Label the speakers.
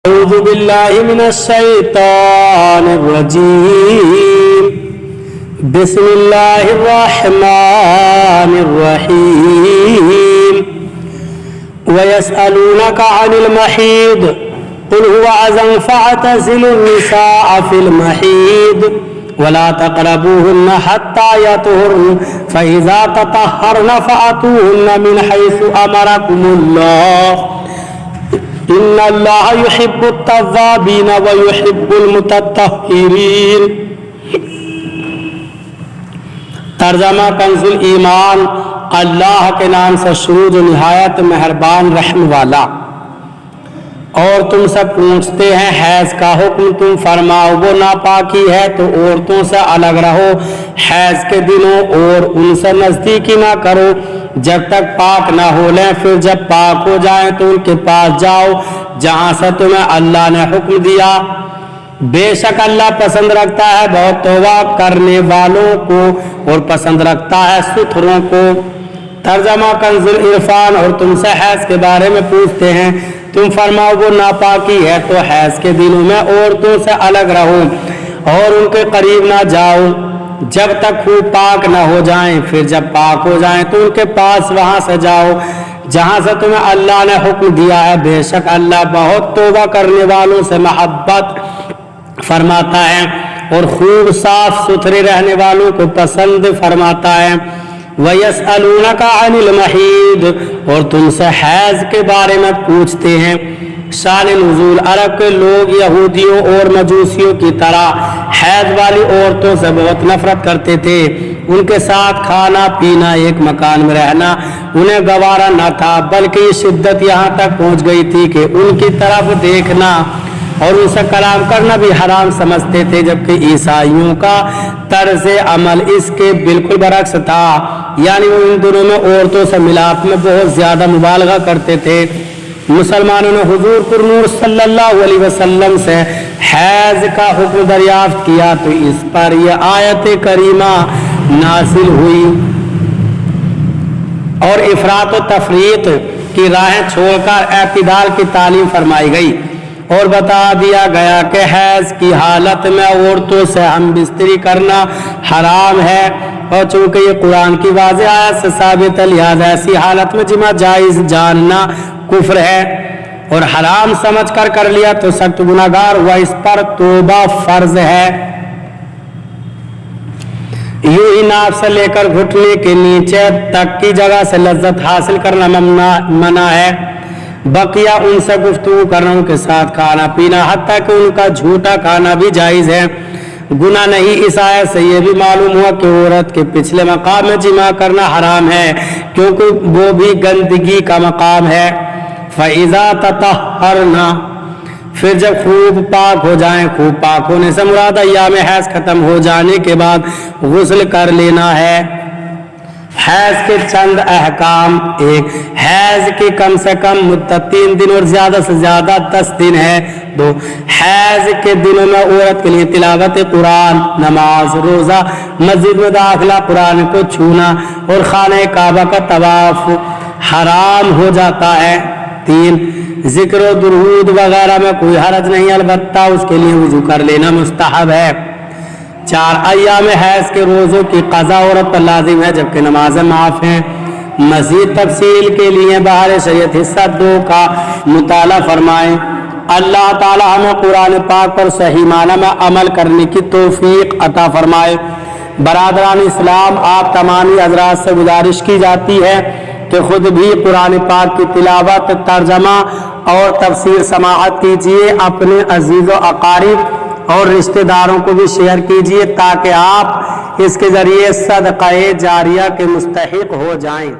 Speaker 1: أعوذ بالله من الشيطان الرجيم بسم الله الرحمن الرحيم ويسألونك عن المحيض قل هو أذى فاعتزلوا النساء في المحيض ولا تقربوهن حتى يطهرن فإذا تطهرن فأتوهن من حيث أمركم الله إن الله يحب التوابين ويحب المتطهرين. ترجمہ کنزُ الایمان. اللہ کے نام سے شروع جو نہایت مہربان رحم والا. اور تم سب پوچھتے ہیں حیض کا حکم تم فرماؤ وہ ناپاکی ہے تو عورتوں سے الگ رہو حیض کے دنوں اور ان سے نزدیکی نہ کرو جب تک پاک نہ ہو لیں. پھر جب پاک ہو جائیں تو ان کے پاس جاؤ جہاں سے تمہیں اللہ نے حکم دیا. بے شک اللہ پسند رکھتا ہے بہت توبہ کرنے والوں کو اور پسند رکھتا ہے ستھروں کو. ترجمہ کنزُ العرفان. اور تم سے حیض کے بارے میں پوچھتے ہیں تم فرماؤ وہ ناپاکی ہے تو حیض کے دنوں میں عورتوں سے الگ رہو اور ان کے قریب نہ جاؤ جب تک خوب پاک نہ ہو جائیں. پھر جب پاک ہو جائیں تو ان کے پاس وہاں سے جاؤ جہاں سے تمہیں اللہ نے حکم دیا ہے. بے شک اللہ بہت توبہ کرنے والوں سے محبت فرماتا ہے اور خوب صاف ستھرے رہنے والوں کو پسند فرماتا ہے. وَيَسْأَلُونَكَ عَنِ الْمَحِيضِ. اور تم سے حیض کے بارے میں پوچھتے ہیں. شان نزول. عرب کے لوگ یہودیوں اور مجوسیوں کی طرح حیض والی عورتوں سے بہت نفرت کرتے تھے. ان کے ساتھ کھانا پینا ایک مکان میں رہنا انہیں گوارا نہ تھا بلکہ یہ شدت یہاں تک پہنچ گئی تھی کہ ان کی طرف دیکھنا اور ان سے کلام کرنا بھی حرام سمجھتے تھے. جبکہ عیسائیوں کا طرز عمل اس کے بالکل برعکس تھا. یعنی وہ ان دنوں میں عورتوں سے ملاپ میں بہت زیادہ مبالغہ کرتے تھے. مسلمانوں نے حضور پر نور صلی اللہ علیہ وسلم سے حیض کا حکم دریافت کیا تو اس پر یہ آیت کریمہ نازل ہوئی اور افراط و تفریط کی راہیں چھوڑ کر اعتدال کی تعلیم فرمائی گئی اور بتا دیا گیا کہ حیض کی حالت میں عورتوں سے ہم بستری کرنا حرام ہے. اور چونکہ یہ قرآن کی واضح آیت سے ثابت ہے لہذا ایسی حالت میں جمع جائز جاننا کفر ہے اور حرام سمجھ کر کر لیا تو سخت گناہگار ہوا. اس پر توبہ فرض ہے. یوں ہی ناف سے لے کر گھٹنے کے نیچے تک کی جگہ سے لذت حاصل کرنا منع ہے. بقیہ ان سے گفتگو کرنا ان کے ساتھ کھانا پینا حتیٰ کہ ان کا جھوٹا کھانا بھی جائز ہے. گناہ نہیں. اس آیت سے یہ بھی معلوم ہوا کہ عورت کے پچھلے مقام میں جمع کرنا حرام ہے کیونکہ وہ بھی گندگی کا مقام ہے. فَإِذَا تَطَهَّرْنَ. پھر جب خوب پاک ہو جائیں. خوب پاک ہونے سے مراد ایام حیض ختم ہو جانے کے بعد غسل کر لینا ہے. حیض کے چند احکام. ایک حیض کی کم سے کم مدت 3 دن اور زیادہ سے زیادہ 10 دن ہے. 2 حیض کے دنوں میں عورت کے لیے تلاوت قرآن نماز روزہ مسجد میں داخلہ قرآن کو چھونا اور خانہ کعبہ کا طواف حرام ہو جاتا ہے. 3 ذکر و درود وغیرہ میں کوئی حرج نہیں البتہ اس کے لیے وضو کر لینا مستحب ہے. 4 ایام حیض کے روزوں کی قضا عورت پر لازم ہے جبکہ نمازیں معاف ہیں. مزید تفصیل کے لیے بہار شریعت حصہ 2 کا مطالعہ فرمائیں. اللہ تعالی ہمیں قرآن پاک پر صحیح معنی میں عمل کرنے کی توفیق عطا فرمائے. برادران اسلام آپ تمامی حضرات سے گزارش کی جاتی ہے کہ خود بھی قرآن پاک کی تلاوت ترجمہ اور تفسیر سماعت کیجیے. اپنے عزیز و اقارب اور رشتہ داروں کو بھی شیئر کیجیے تاکہ آپ اس کے ذریعے صدقہ جاریہ کے مستحق ہو جائیں.